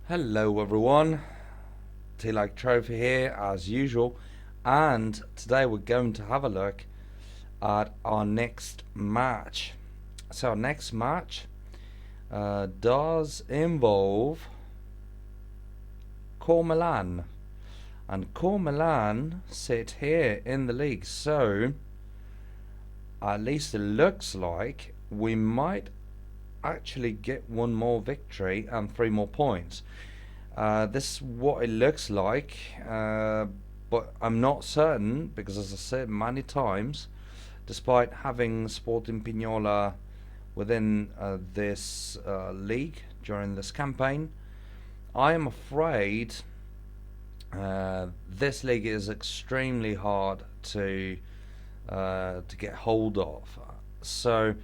Hello everyone, T-Like Trophy here as usual, and today we're going to have a look at our next match. So our next match does involve Milan, and Milan sit here in the league, so at least it looks like we might actually get one more victory and 3 more points. This is what it looks like, but I'm not certain because, as I said many times, despite having Sporting Pignola within this league during this campaign, I am afraid this league is extremely hard to get hold of. So,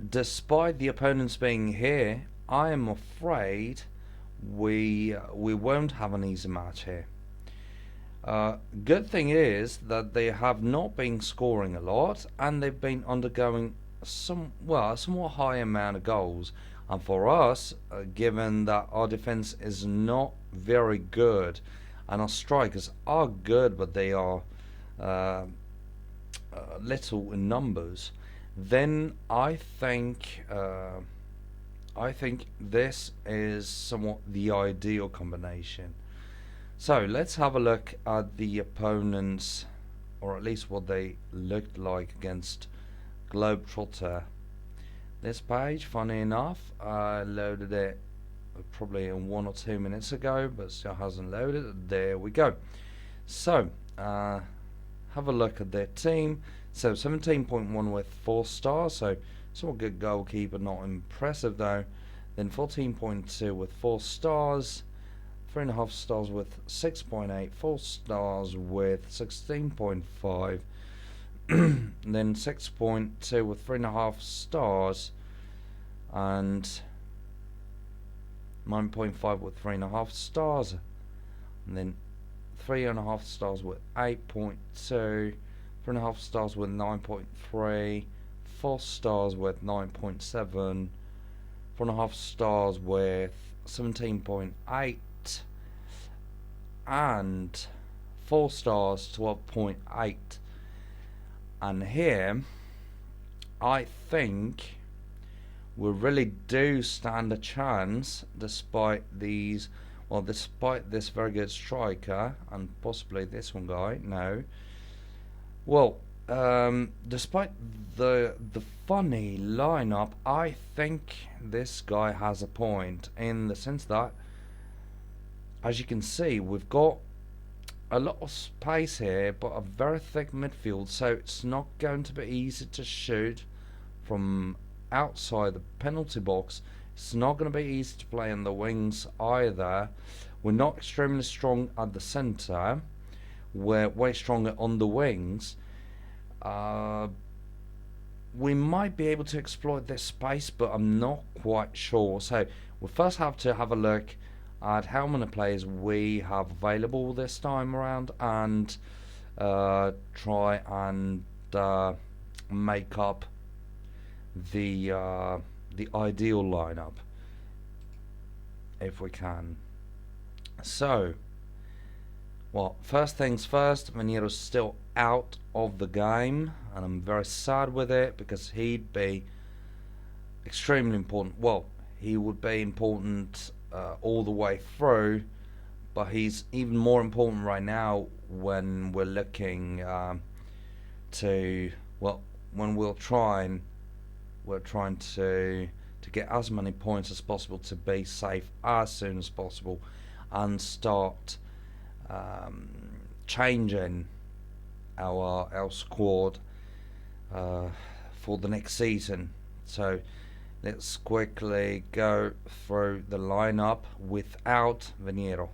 despite the opponents being here, I am afraid we won't have an easy match here. Good thing is that they have not been scoring a lot, and they've been undergoing a somewhat high amount of goals. And for us, given that our defense is not very good, and our strikers are good, but they are little in numbers, then I think this is somewhat the ideal combination. So let's have a look at the opponents, or at least what they looked like against Globetrotter. This page, funny enough, I loaded it probably 1 or 2 minutes ago, but still hasn't loaded. There we go. So have a look at their team. So 17.1 with 4 stars, so somewhat good goalkeeper, not impressive though. Then 14.2 with 4 stars, 3.5 stars with 6.8, 4 stars with 16.5, then 6.2 with 3.5 stars, and 9.5 with 3.5 stars, and then 3.5 stars with 8.2, 3.5 stars with 9.3, 4 stars with 9.7, 4.5 stars with 17.8, and 4 stars 12.8. And here I think we really do stand a chance despite this very good striker and possibly this one guy. No. Well, despite the funny lineup, I think this guy has a point in the sense that, as you can see, we've got a lot of space here, but a very thick midfield, so it's not going to be easy to shoot from outside the penalty box. It's not going to be easy to play on the wings either. We're not extremely strong at the centre. We're way stronger on the wings. We might be able to exploit this space, but I'm not quite sure. So we'll first have to have a look at how many players we have available this time around, and try and make up the ideal lineup if we can. So, well, first things first, Veniero's still out of the game, and I'm very sad with it because he'd be extremely important. Well, he would be important all the way through, but he's even more important right now when we're looking when we're trying to get as many points as possible to be safe as soon as possible and start changing our squad for the next season. So let's quickly go through the lineup without Veniero.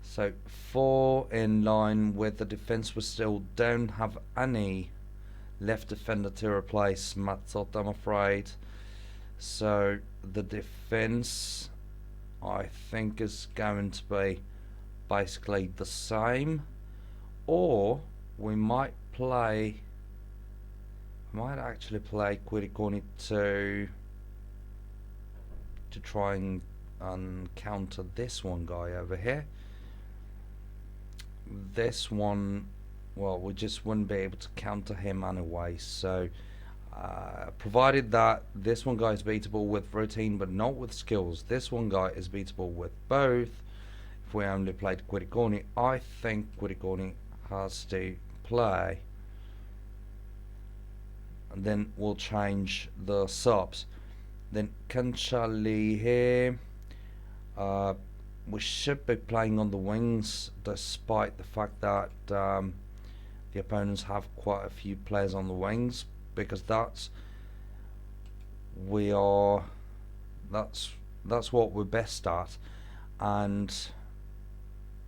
So 4 in line with the defense. We still don't have any left defender to replace Mazzot, I'm afraid. So the defense, I think, is going to be basically the same, or we might actually play Quiriconi to try and and counter this one guy over here. This one, well, we just wouldn't be able to counter him anyway, so provided that this one guy is beatable with routine but not with skills, this one guy is beatable with both. If we only played Quiriconi, I think Quiriconi has to play, and then we'll change the subs. Then Kanchali here, we should be playing on the wings, despite the fact that the opponents have quite a few players on the wings, because that's what we're best at. And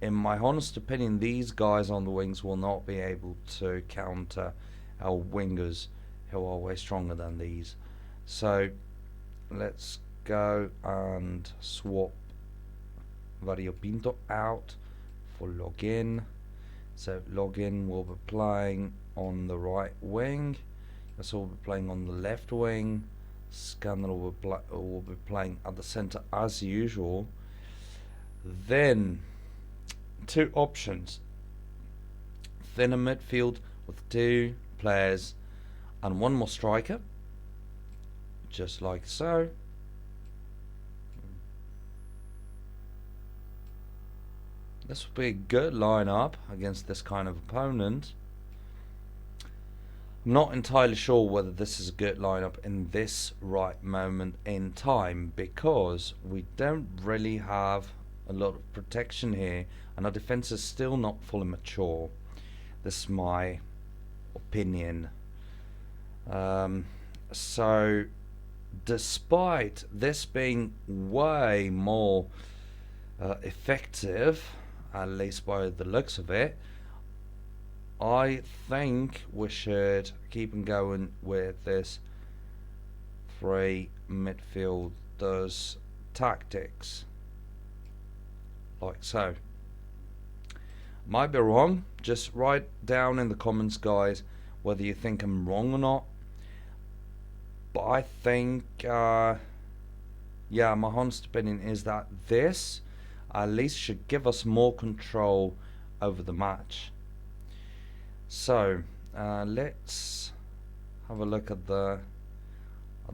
in my honest opinion, these guys on the wings will not be able to counter our wingers, who are way stronger than these. So let's go and swap Variopinto out for Login. So Login will be playing on the right wing. So we'll be playing on the left wing. Scandal will be playing at the center as usual. Then two options: thinner midfield with two players and one more striker, just like so. This will be a good lineup against this kind of opponent. I'm not entirely sure whether this is a good lineup in this right moment in time, because we don't really have a lot of protection here and our defense is still not fully mature. This is my opinion. So despite this being way more effective, at least by the looks of it, I think we should keep on going with this three midfielders tactics, like so. Might be wrong. Just write down in the comments, guys, whether you think I'm wrong or not. But I think, yeah, my honest opinion is that this at least should give us more control over the match. So let's have a look at the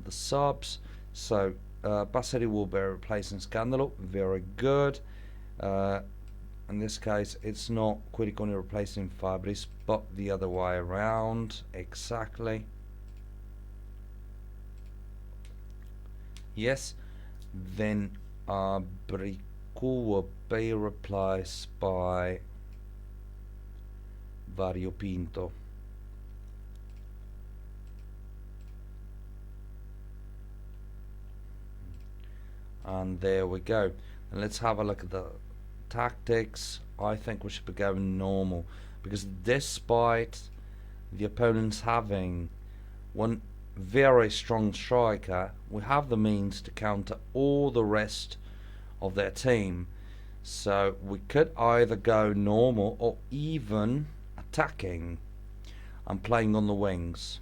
subs. So Bassetti will be replacing Scandalo. Very good. In this case, it's not Quiriconi replacing Fabris, but the other way around. Exactly. Yes. Then Bricu will be replaced by Variopinto. And there we go. And let's have a look at the tactics. I think we should be going normal, because despite the opponents having one very strong striker, we have the means to counter all the rest of their team. So we could either go normal or even attacking and playing on the wings,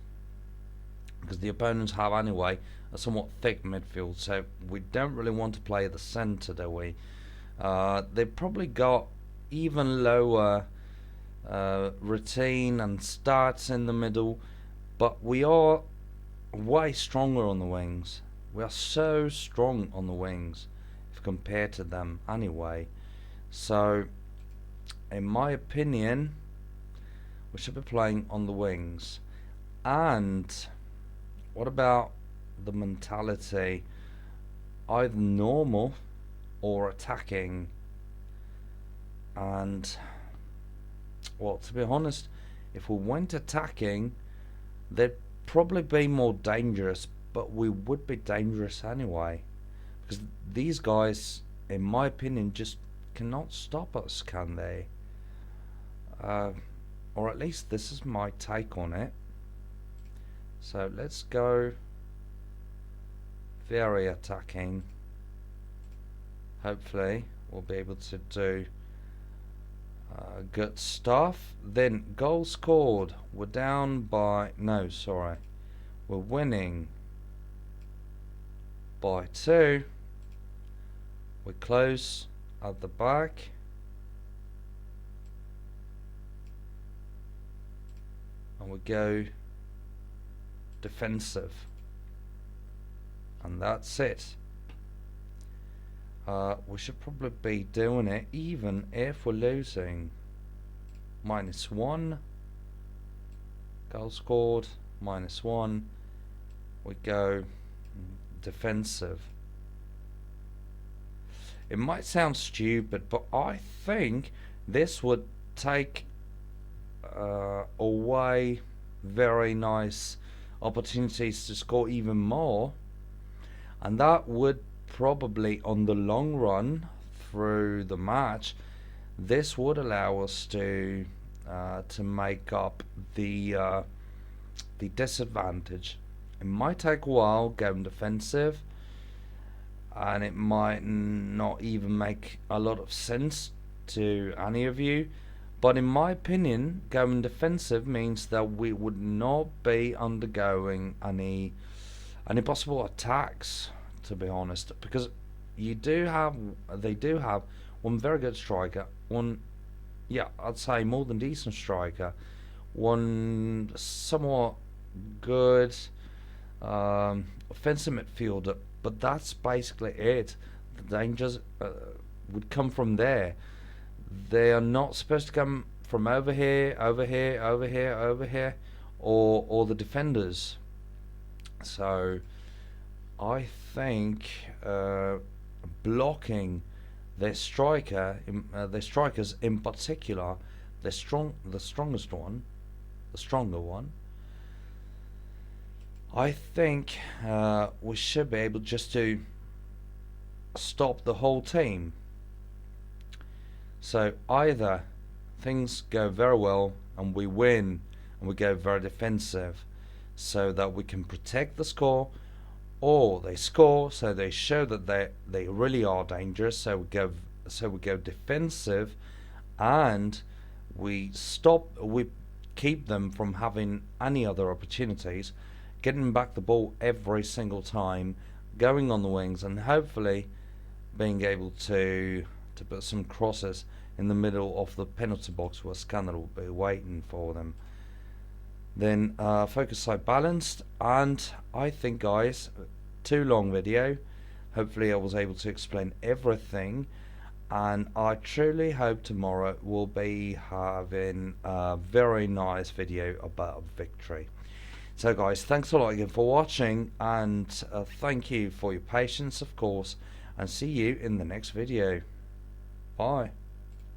because the opponents have anyway a somewhat thick midfield, so we don't really want to play at the centre, do we? They've probably got even lower routine and stats in the middle, but we are way stronger on the wings. We are so strong on the wings if compared to them anyway. So in my opinion, we should be playing on the wings. And what about the mentality? Either normal or attacking. And, well, to be honest, if we went attacking, they'd probably be more dangerous, but we would be dangerous anyway, because these guys, in my opinion, just cannot stop us, can they? Or at least this is my take on it. So let's go very attacking. Hopefully we'll be able to do good stuff. Then goal scored. We're down by, no, sorry, we're winning by 2. We close at the back. And we go defensive. And that's it. We should probably be doing it even if we're losing. -1. Goal scored. -1. We go defensive. It might sound stupid, but I think this would take away very nice opportunities to score even more, and that would probably, on the long run through the match, this would allow us to make up the disadvantage. It might take a while going defensive, and it might not even make a lot of sense to any of you, but in my opinion, going defensive means that we would not be undergoing any possible attacks, to be honest, because they do have one very good striker, one, yeah, I'd say more than decent striker, one somewhat good offensive midfielder, but that's basically it. The dangers would come from there. They are not supposed to come from over here, over here, over here, over here, or the defenders. So I think blocking their strikers in particular, the stronger one. I think we should be able just to stop the whole team. So either things go very well and we win and we go very defensive so that we can protect the score, or they score so they show that they really are dangerous, so we go defensive, and we keep them from having any other opportunities, getting back the ball every single time, going on the wings, and hopefully being able to put some crosses in the middle of the penalty box where Scanner will be waiting for them. Then focus side balanced, and I think, guys, too long video. Hopefully I was able to explain everything, and I truly hope tomorrow we'll be having a very nice video about victory. So guys, thanks a lot again for watching, and thank you for your patience, of course, and see you in the next video. Bye.